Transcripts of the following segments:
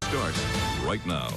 starts right now.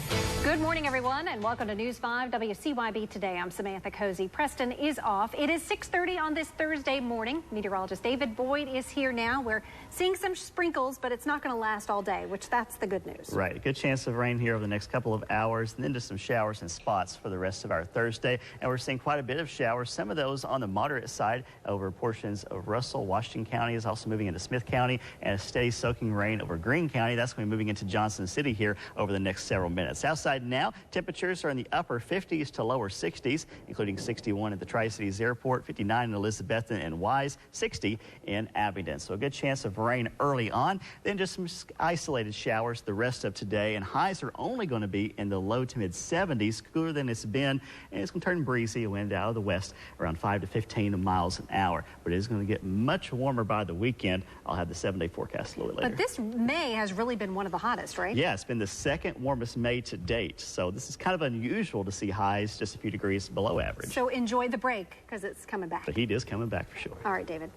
Good morning, everyone, and welcome to News 5 WCYB Today. I'm Samantha Cozy. Preston is off. It is 6:30 on this Thursday morning. Meteorologist David Boyd is here now. We're seeing some sprinkles, but it's not going to last all day, which that's the good news. Right. A good chance of rain here over the next couple of hours, and then just some showers and spots for the rest of our Thursday. And we're seeing quite a bit of showers, some of those on the moderate side over portions of Russell. Washington County is also moving into Smith County, and a steady soaking rain over Greene County. That's going to be moving into Johnson City here over the next several minutes. Outside now, temperatures are in the upper 50s to lower 60s, including 61 at the Tri-Cities Airport, 59 in Elizabethton and Wise, 60 in Abingdon. So a good chance of rain early on, then just some isolated showers the rest of today, and highs are only going to be in the low to mid 70s, cooler than it's been, and it's going to turn breezy, a wind out of the west around 5 to 15 miles an hour. But it is going to get much warmer by the weekend. I'll have the 7-day forecast a little later. But this May has really been one of the hottest, right? Yeah, it's been the second warmest May to date. So this is kind of unusual to see highs just a few degrees below average. So enjoy the break because it's coming back. The heat is coming back for sure. All right, David.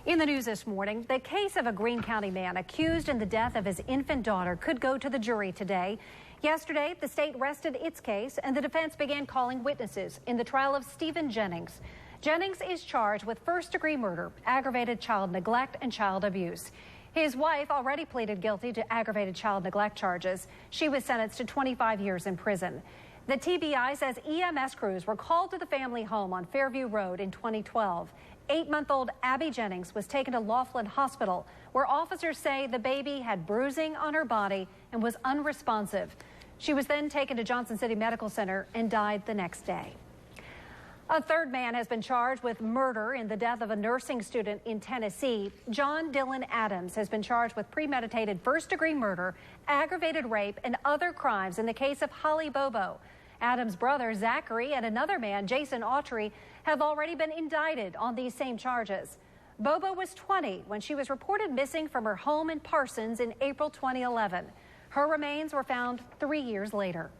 In the news this morning, the case of a Greene County man accused in the death of his infant daughter could go to the jury today. Yesterday, the state rested its case and the defense began calling witnesses in the trial of Stephen Jennings. Jennings is charged with first-degree murder, aggravated child neglect, and child abuse. His wife already pleaded guilty to aggravated child neglect charges. She was sentenced to 25 years in prison. The TBI says EMS crews were called to the family home on Fairview Road in 2012. 8-month-old Abby Jennings was taken to Laughlin Hospital, where officers say the baby had bruising on her body and was unresponsive. She was then taken to Johnson City Medical Center and died the next day. A third man has been charged with murder in the death of a nursing student in Tennessee. John Dylan Adams has been charged with premeditated first-degree murder, aggravated rape, and other crimes in the case of Holly Bobo. Adams' brother, Zachary, and another man, Jason Autry, have already been indicted on these same charges. Bobo was 20 when she was reported missing from her home in Parsons in April 2011. Her remains were found 3 years later.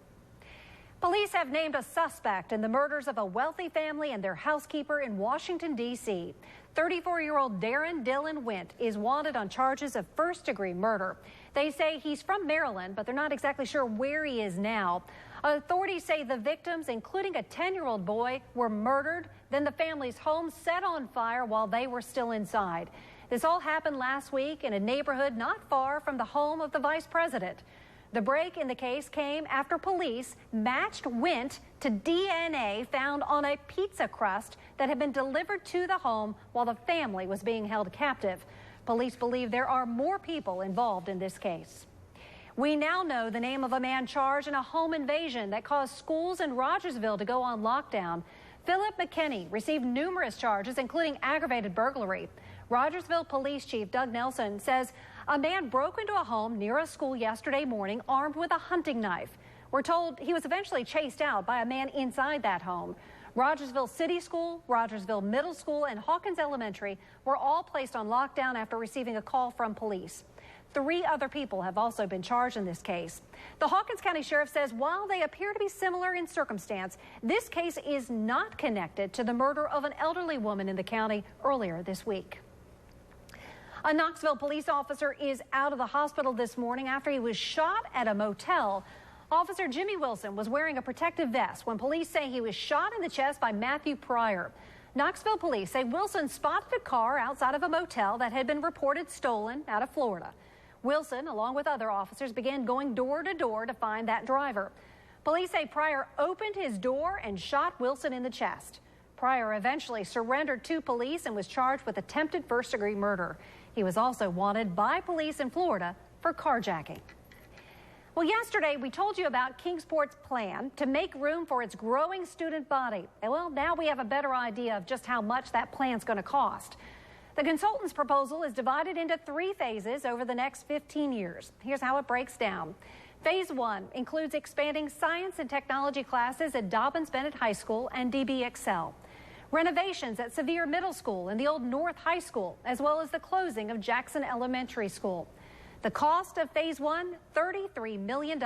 Police have named a suspect in the murders of a wealthy family and their housekeeper in Washington, D.C. 34-year-old Darren Dylan Wint is wanted on charges of first-degree murder. They say he's from Maryland, but they're not exactly sure where he is now. Authorities say the victims, including a 10-year-old boy, were murdered, then the family's home set on fire while they were still inside. This all happened last week in a neighborhood not far from the home of the vice president. The break in the case came after police matched Wint to DNA found on a pizza crust that had been delivered to the home while the family was being held captive. Police believe there are more people involved in this case. We now know the name of a man charged in a home invasion that caused schools in Rogersville to go on lockdown. Philip McKinney received numerous charges, including aggravated burglary. Rogersville Police Chief Doug Nelson says a man broke into a home near a school yesterday morning armed with a hunting knife. We're told he was eventually chased out by a man inside that home. Rogersville City School, Rogersville Middle School, and Hawkins Elementary were all placed on lockdown after receiving a call from police. 3 other people have also been charged in this case. The Hawkins County Sheriff says while they appear to be similar in circumstance, this case is not connected to the murder of an elderly woman in the county earlier this week. A Knoxville police officer is out of the hospital this morning after he was shot at a motel. Officer Jimmy Wilson was wearing a protective vest when police say he was shot in the chest by Matthew Pryor. Knoxville police say Wilson spotted a car outside of a motel that had been reported stolen out of Florida. Wilson, along with other officers, began going door to door to find that driver. Police say Pryor opened his door and shot Wilson in the chest. Pryor eventually surrendered to police and was charged with attempted first-degree murder. He was also wanted by police in Florida for carjacking. Well, yesterday we told you about Kingsport's plan to make room for its growing student body. And well, now we have a better idea of just how much that plan's going to cost. The consultant's proposal is divided into 3 phases over the next 15 years. Here's how it breaks down. Phase 1 includes expanding science and technology classes at Dobbins-Bennett High School and DB Excel. Renovations at Sevier Middle School and the Old North High School, as well as the closing of Jackson Elementary School. The cost of Phase 1, $33 million.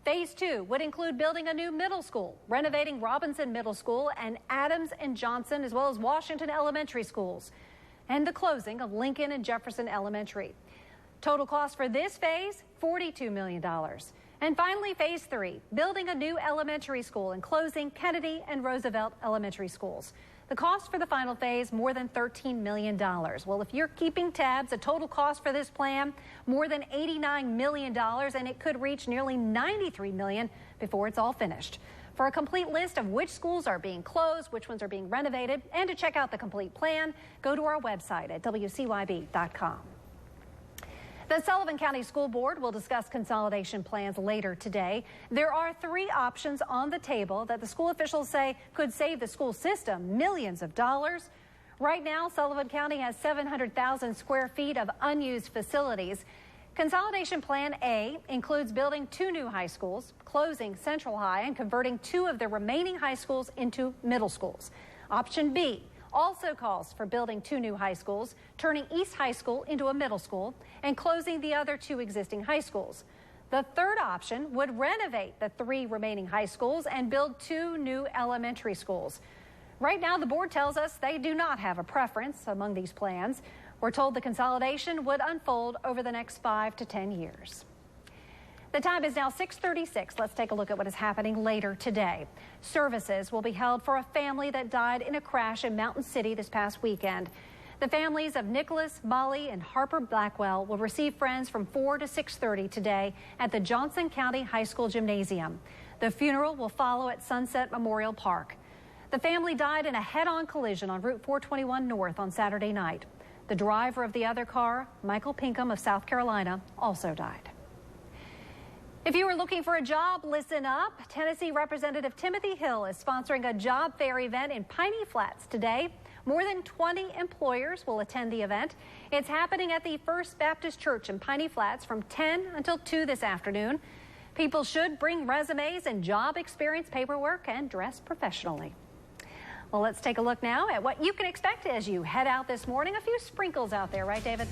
Phase 2 would include building a new middle school, renovating Robinson Middle School and Adams and Johnson, as well as Washington Elementary Schools, and the closing of Lincoln and Jefferson Elementary. Total cost for this phase, $42 million. And finally, phase 3, building a new elementary school and closing Kennedy and Roosevelt elementary schools. The cost for the final phase, more than $13 million. Well, if you're keeping tabs, the total cost for this plan, more than $89 million, and it could reach nearly $93 million before it's all finished. For a complete list of which schools are being closed, which ones are being renovated, and to check out the complete plan, go to our website at WCYB.com. The Sullivan County School Board will discuss consolidation plans later today. There are 3 options on the table that the school officials say could save the school system millions of dollars. Right now, Sullivan County has 700,000 square feet of unused facilities. Consolidation Plan A includes building 2 new high schools, closing Central High, and converting 2 of the remaining high schools into middle schools. Option B also calls for building 2 new high schools, turning East High School into a middle school, and closing the other 2 existing high schools. The third option would renovate the 3 remaining high schools and build 2 new elementary schools. Right now, the board tells us they do not have a preference among these plans. We're told the consolidation would unfold over the next 5 to 10 years. The time is now 6:36. Let's take a look at what is happening later today. Services will be held for a family that died in a crash in Mountain City this past weekend. The families of Nicholas, Molly, and Harper Blackwell will receive friends from 4 to 6:30 today at the Johnson County High School Gymnasium. The funeral will follow at Sunset Memorial Park. The family died in a head-on collision on Route 421 North on Saturday night. The driver of the other car, Michael Pinkham of South Carolina, also died. If you are looking for a job, listen up. Tennessee Representative Timothy Hill is sponsoring a job fair event in Piney Flats today. More than 20 employers will attend the event. It's happening at the First Baptist Church in Piney Flats from 10 until 2 this afternoon. People should bring resumes and job experience paperwork and dress professionally. Well, let's take a look now at what you can expect as you head out this morning. A few sprinkles out there, right, David?